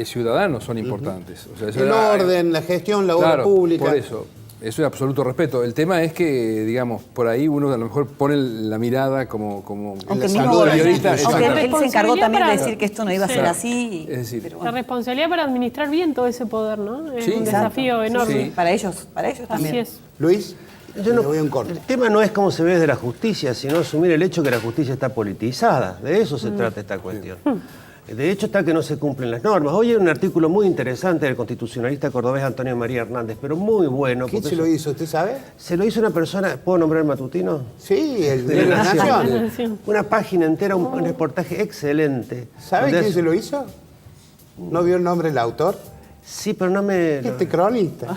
S2: ciudadanos son importantes. O sea,
S1: el orden, la gestión, la obra pública.
S2: Por eso es absoluto respeto. El tema es que, digamos, por ahí uno a lo mejor pone la mirada como
S3: aunque él se encargó también de decir que esto no iba a ser así.
S2: Es decir,
S5: pero bueno, la responsabilidad para administrar bien todo ese poder, ¿no? Es un desafío enorme.
S3: Sí. Para ellos también.
S5: Así es.
S1: Luis,
S4: el tema no es cómo se ve desde la justicia, sino asumir el hecho que la justicia está politizada. De eso se trata esta cuestión. De hecho está que no se cumplen las normas. Hoy hay un artículo muy interesante del constitucionalista cordobés Antonio María Hernández, pero muy bueno.
S1: ¿Quién se lo hizo? ¿Usted sabe?
S4: Se lo hizo una persona, ¿puedo nombrar el matutino?
S1: Sí, el de la Nación.
S4: Una página entera, un reportaje excelente.
S1: ¿Sabe quién se lo hizo? ¿No vio el nombre del autor?
S4: Sí, pero no me...
S1: Este cronista.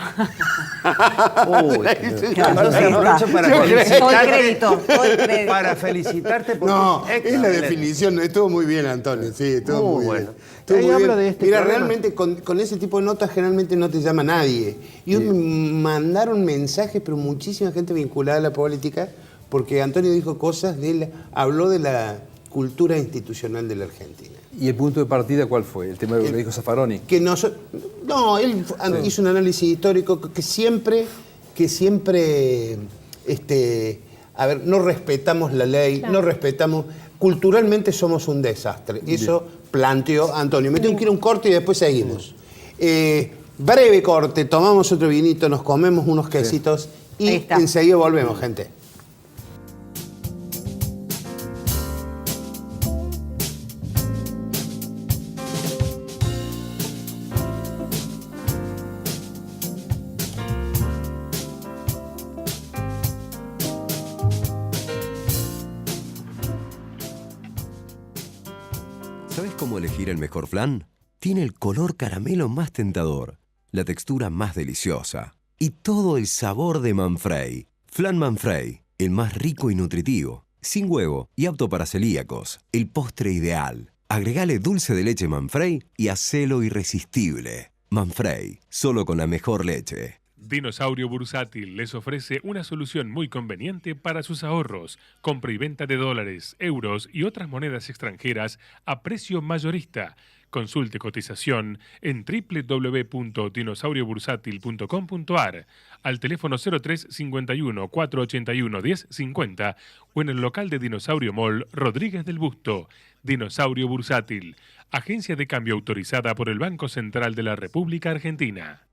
S4: Uy, entonces aprovecho para felicitarte. Para felicitarte por
S1: No, es la definición. Estuvo muy bien, Antonio. Sí, estuvo muy
S4: bueno.
S1: bien. Estuvo
S4: Ahí
S1: muy
S4: habla
S1: bien.
S4: de este
S1: Mira,
S4: problema.
S1: realmente con ese tipo de notas generalmente no te llama nadie. Y hoy me mandaron mensajes, pero muchísima gente vinculada a la política, porque Antonio dijo cosas, habló de la cultura institucional de la Argentina.
S2: ¿Y el punto de partida cuál fue? El tema de lo que dijo Zaffaroni.
S1: Que no, él hizo un análisis histórico que siempre, a ver, no respetamos la ley, no respetamos, culturalmente somos un desastre. Eso planteó Antonio. Me tengo que ir a un corte y después seguimos. Breve corte, tomamos otro vinito, nos comemos unos quesitos y enseguida volvemos, gente.
S7: ¿Sabes cómo elegir el mejor flan? Tiene el color caramelo más tentador, la textura más deliciosa y todo el sabor de Manfrey. Flan Manfrey, el más rico y nutritivo, sin huevo y apto para celíacos, el postre ideal. Agregale dulce de leche Manfrey y hacelo irresistible. Manfrey, solo con la mejor leche.
S6: Dinosaurio Bursátil les ofrece una solución muy conveniente para sus ahorros. Compra y venta de dólares, euros y otras monedas extranjeras a precio mayorista. Consulte cotización en www.dinosauriobursátil.com.ar, al teléfono 03 51 481 1050 o en el local de Dinosaurio Mall Rodríguez del Busto. Dinosaurio Bursátil, agencia de cambio autorizada por el Banco Central de la República Argentina.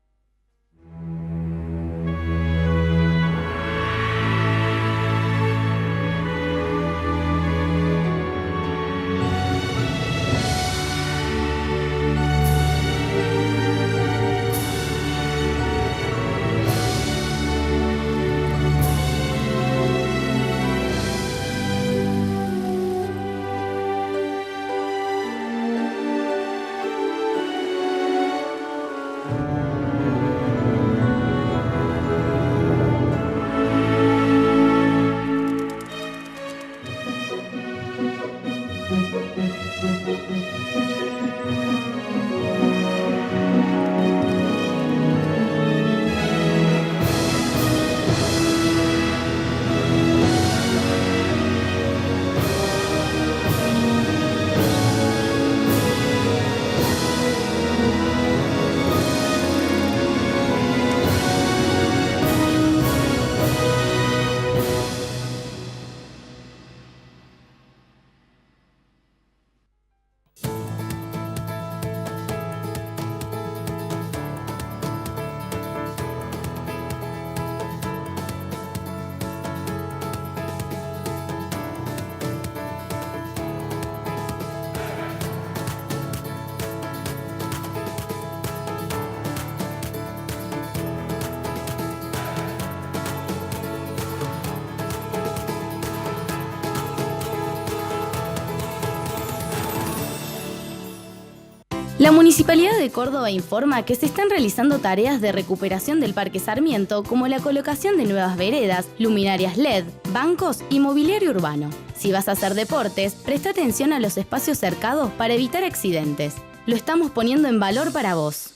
S8: La Municipalidad de Córdoba informa que se están realizando tareas de recuperación del Parque Sarmiento, como la colocación de nuevas veredas, luminarias LED, bancos y mobiliario urbano. Si vas a hacer deportes, presta atención a los espacios cercados para evitar accidentes. Lo estamos poniendo en valor para vos.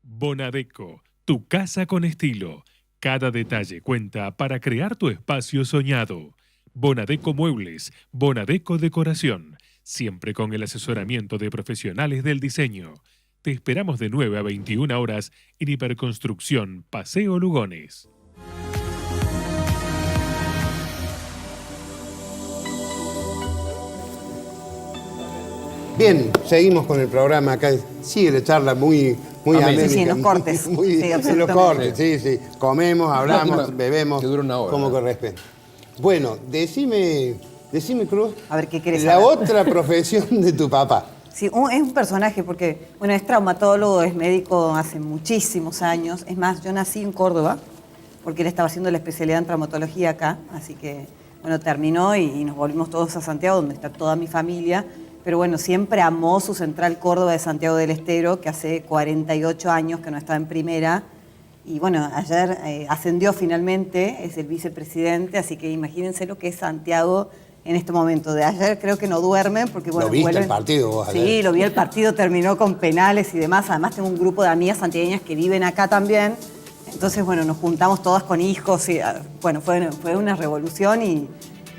S6: Bonadeco, tu casa con estilo. Cada detalle cuenta para crear tu espacio soñado. Bonadeco Muebles, Bonadeco Decoración. Siempre con el asesoramiento de profesionales del diseño. Te esperamos de 9 a 21 horas en Hiperconstrucción Paseo Lugones.
S1: Bien, seguimos con el programa acá. Sigue la charla muy amena.
S3: Sí, en los cortes.
S1: Sí,
S3: Sí,
S1: en los cortes, sí. Comemos, hablamos, bebemos.
S2: Que dura una hora,
S1: como
S2: ¿no?
S1: corresponde. Bueno, decime, Cruz.
S3: A ver, ¿qué querés
S1: La
S3: saber?
S1: otra profesión de tu papá.
S3: Sí, es un personaje porque, bueno, es traumatólogo, es médico hace muchísimos años. Es más, yo nací en Córdoba porque él estaba haciendo la especialidad en traumatología acá, así que, bueno, terminó y nos volvimos todos a Santiago, donde está toda mi familia. Pero bueno, siempre amó su central Córdoba de Santiago del Estero, que hace 48 años que no estaba en primera. Y bueno, ayer ascendió finalmente, es el vicepresidente, así que imagínense lo que es Santiago en este momento. De ayer creo que no duermen porque bueno,
S1: ¿Lo viste el partido vos ayer?
S3: Sí, lo vi el partido, terminó con penales y demás. Además tengo un grupo de amigas santiagueñas que viven acá también. Entonces, bueno, nos juntamos todas con hijos y bueno, fue una revolución y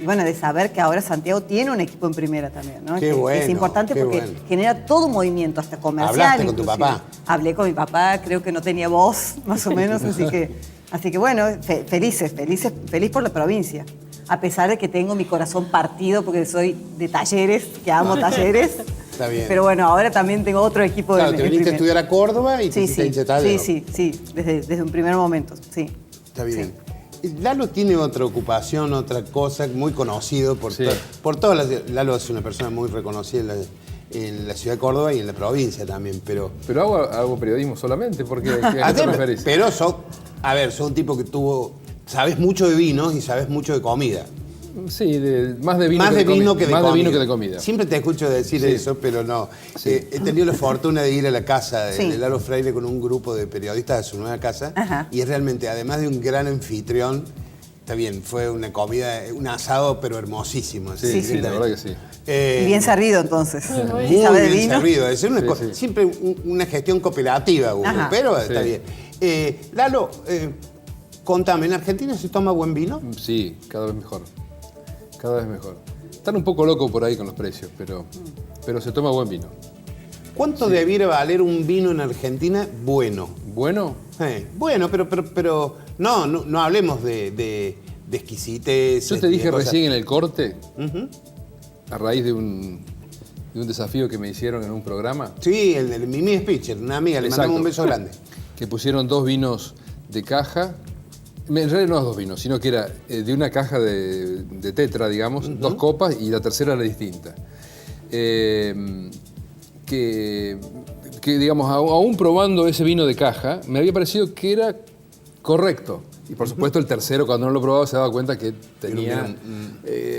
S3: bueno, de saber que ahora Santiago tiene un equipo en primera también, ¿no?
S1: Qué bueno,
S3: es importante porque
S1: bueno.
S3: genera todo un movimiento, hasta comercial.
S1: ¿Hablaste con tu
S3: inclusive.
S1: papá?
S3: Hablé con mi papá, creo que no tenía voz, más o menos, así que bueno, feliz por la provincia. A pesar de que tengo mi corazón partido porque soy de Talleres, que amo Talleres.
S1: Está bien.
S3: Pero bueno, ahora también tengo otro equipo
S1: Claro,
S3: de
S1: te viniste a estudiar a Córdoba y te hiciste hincha de Talleres.
S3: Sí, desde un primer momento, sí.
S1: Está bien.
S3: Sí.
S1: Lalo tiene otra ocupación, otra cosa, muy conocido por,
S2: Sí.
S1: por todas las... Lalo es una persona muy reconocida en la ciudad de Córdoba y en la provincia también, pero...
S2: Pero hago periodismo solamente, porque ¿a qué te referís?
S1: Pero sos un tipo que sabes mucho de vinos y sabes mucho de comida.
S2: Sí, más de vino,
S1: Más de vino que de
S2: más
S1: comida.
S2: de vino que de comida.
S1: Siempre te escucho decir
S2: Sí.
S1: eso, pero no.
S2: Sí.
S1: He tenido la fortuna de ir a la casa
S3: Sí.
S1: de Lalo Freire con un grupo de periodistas de su nueva casa.
S3: Ajá.
S1: Y es realmente, además de un gran anfitrión, está bien, fue una comida, un asado, pero hermosísimo.
S2: Sí,
S3: Sí,
S2: la verdad que sí.
S3: Y bien servido entonces.
S1: Muy
S3: ¿Sí sabe de
S1: bien
S3: vino?
S1: servido. Es una
S2: Sí, sí.
S1: siempre una gestión cooperativa, Hugo,
S3: Ajá.
S1: pero está
S2: Sí.
S1: bien. Lalo, contame, ¿en Argentina se toma buen vino?
S2: Sí, cada vez mejor. Cada vez mejor. Están un poco locos por ahí con los precios, pero se toma buen vino.
S1: ¿Cuánto debiera valer un vino en Argentina bueno?
S2: Bueno,
S1: Bueno, pero no hablemos de exquisitez.
S2: yo te dije recién en el corte,
S1: Ujú.
S2: a raíz de un desafío que me hicieron en un programa,
S1: Sí, el de Mimi Spitzer, una amiga, le
S2: Exacto.
S1: mandamos un beso grande.
S2: que pusieron 2 vinos de caja. En realidad no 2 vinos, sino que era de una caja de tetra, digamos, 2 copas y la tercera era distinta. Que digamos, aún probando ese vino de caja, me había parecido que era correcto. Y por supuesto el tercero, cuando no lo probaba, se daba cuenta que tenía...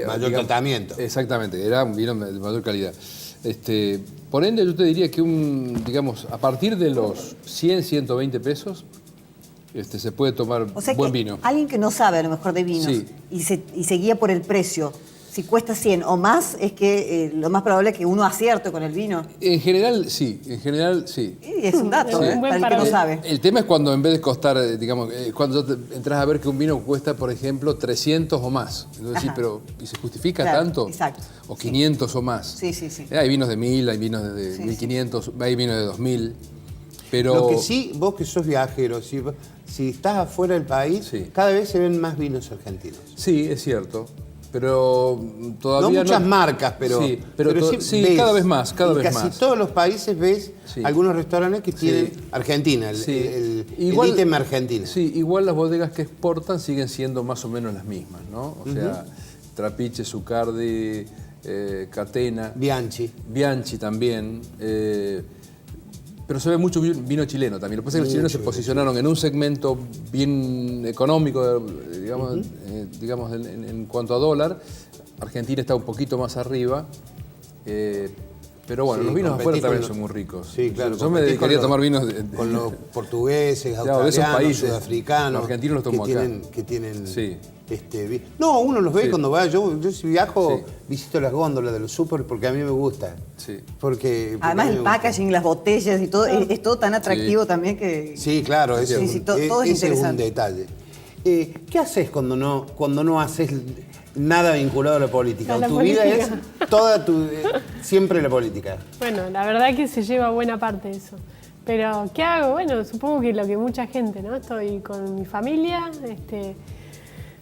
S1: mayor tratamiento.
S2: Exactamente, era un vino de mayor calidad. Por ende, yo te diría que digamos, a partir de los 100, 120 pesos, se puede tomar
S3: O sea
S2: buen
S3: que
S2: vino.
S3: alguien que no sabe a lo mejor de vinos
S2: Sí.
S3: y se guía por el precio, si cuesta 100 o más, es que lo más probable es que uno acierte con el vino.
S2: En general, sí.
S3: Y es un dato,
S5: Sí.
S3: para el que no
S5: parámetro.
S3: sabe.
S2: El tema es cuando en vez de costar, digamos, cuando entras a ver que un vino cuesta, por ejemplo, 300 o más. Entonces, sí,
S3: Ajá.
S2: pero ¿y se justifica
S3: Claro,
S2: tanto?
S3: exacto.
S2: O
S3: Sí.
S2: 500 o más.
S3: Sí.
S2: Hay vinos de 1000, hay vinos de
S3: Sí,
S2: 1500, hay vinos de 2000. Pero
S1: Lo que sí, vos que sos viajero, si estás afuera del país,
S2: Sí.
S1: cada vez se ven más vinos argentinos.
S2: sí, es cierto. Pero todavía
S1: No muchas marcas, pero,
S2: Sí, pero sí,
S1: ves.
S2: cada vez más, cada
S1: En
S2: vez
S1: casi
S2: más.
S1: todos los países ves
S2: Sí.
S1: algunos restaurantes que tienen
S2: Sí.
S1: Argentina, el
S2: Sí.
S1: ítem Argentina.
S2: Sí, igual las bodegas que exportan siguen siendo más o menos las mismas, ¿no? O sea, Trapiche, Zucardi, Catena,
S1: Bianchi
S2: también. Pero se ve mucho vino chileno también. Lo que pasa es que los chilenos se posicionaron en un segmento bien económico, digamos en cuanto a dólar. Argentina está un poquito más arriba. Pero bueno,
S1: Sí,
S2: los vinos afuera
S1: competís
S2: también
S1: con
S2: son muy ricos.
S1: Sí, claro.
S2: Yo me
S1: competís
S2: dedicaría a
S1: con
S2: tomar
S1: los-
S2: vinos
S1: con los portugueses,
S2: Claro, de esos
S1: australianos,
S2: países.
S1: sudafricanos.
S2: Los argentinos los tomo
S1: que
S2: acá.
S1: tienen
S2: Sí.
S1: No, uno los ve
S2: Sí.
S1: cuando va. Yo si viajo,
S2: Sí.
S1: visito las góndolas de los súper porque a mí me gusta.
S2: Sí.
S1: Porque a
S3: Además
S1: mí
S3: el
S1: me gusta.
S3: packaging, las botellas y todo, es todo tan atractivo también que...
S1: Sí, claro, ese,
S3: Sí,
S1: es,
S3: sí,
S1: un-
S3: todo es
S1: ese es un
S3: interesante.
S1: detalle. ¿Qué haces cuando no haces nada vinculado a la política?
S5: A la
S1: ¿Tu vida
S5: política.
S1: es toda siempre la política?
S5: Bueno, la verdad que se lleva buena parte de eso. Pero, ¿qué hago? Bueno, supongo que lo que mucha gente, ¿no? Estoy con mi familia,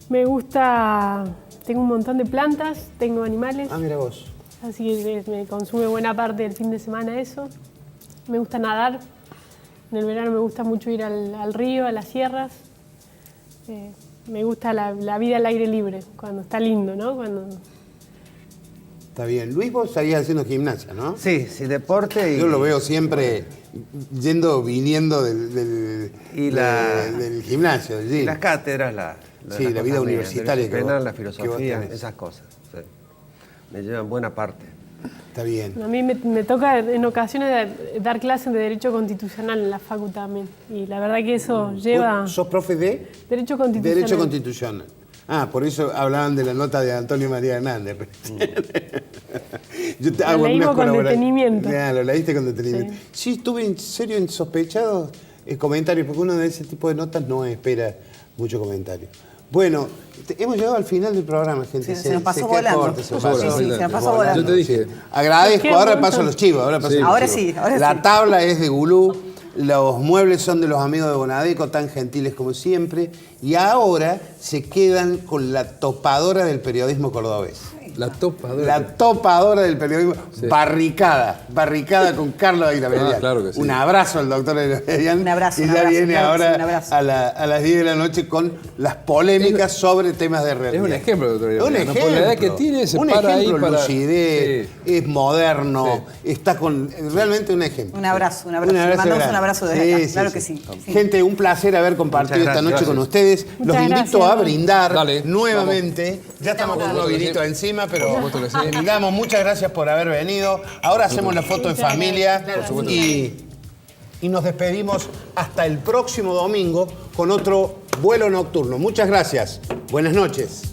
S5: me gusta, tengo un montón de plantas, tengo animales,
S1: Ah, mira vos.
S5: así que me consume buena parte del fin de semana eso. Me gusta nadar, en el verano me gusta mucho ir al río, a las sierras. Me gusta la vida al aire libre, cuando está lindo, ¿no?
S1: Está bien. Luis, vos seguís haciendo gimnasia, ¿no?
S4: Sí, deporte y...
S1: Yo lo veo siempre viniendo del gimnasio, del
S4: y
S1: gym.
S4: las cátedras,
S1: Sí, la vida universitaria que
S4: penal,
S1: vos-
S4: la
S1: que vos
S4: filosofía,
S1: tenés.
S4: esas cosas. Sí. Me llevan buena parte.
S1: Está bien.
S5: A mí me toca en ocasiones dar clases de Derecho Constitucional en la facu también. Y la verdad que eso lleva...
S1: ¿Sos profe de?
S5: Derecho Constitucional.
S1: Derecho Constitucional. Ah, por eso hablaban de la nota de Antonio María Hernández. Yo
S5: Lo leímos con detenimiento.
S1: Lo leíste con detenimiento. Sí, estuve en serio insospechados comentarios, porque uno de ese tipo de notas no espera mucho comentario. Bueno, hemos llegado al final del programa, gente.
S3: Se nos pasó
S1: queda
S3: volando.
S1: corto,
S3: Se nos pasó volando.
S2: Yo te dije.
S1: Agradezco,
S5: Qué
S1: ahora
S5: gusto.
S1: paso los chivos. Ahora paso los
S3: Ahora
S1: chivos.
S3: sí, ahora
S1: La
S3: sí.
S1: tabla es de Gulú, los muebles son de los amigos de Bonadeco, tan gentiles como siempre, y ahora se quedan con la topadora del periodismo cordobés.
S2: La topadora.
S1: La topadora del periodismo,
S2: Sí.
S1: barricada con Carlos Aguirre.
S2: claro que sí.
S1: Un abrazo al doctor Aguirre.
S3: Un abrazo,
S1: Y
S3: un
S1: ya
S3: abrazo,
S1: viene
S3: claro que sí,
S1: ahora
S3: un abrazo.
S1: a las 10 de la noche con las polémicas sobre temas de realidad.
S2: Es un ejemplo, doctor Aguirre.
S1: Un
S2: ¿no?
S1: ejemplo.
S2: Por la edad que tiene, se
S1: un
S2: para ahí
S1: ejemplo,
S2: para...
S1: lucidez,
S2: Sí.
S1: es moderno, está con realmente un ejemplo.
S3: Un abrazo, un abrazo. Le mandamos
S1: grande.
S3: un abrazo desde acá, claro que sí. Sí.
S1: Gente, un placer haber compartido
S4: Muchas
S1: esta noche
S4: gracias.
S1: con ustedes. Los
S5: Muchas
S1: invito
S5: gracias.
S1: a brindar
S2: Dale,
S1: nuevamente. Ya estamos con unos vinitos encima, pero
S2: Por supuesto que sí.
S1: brindamos. Muchas gracias por haber venido. Ahora hacemos la foto en familia y nos despedimos hasta el próximo domingo con otro vuelo nocturno. Muchas gracias. Buenas noches.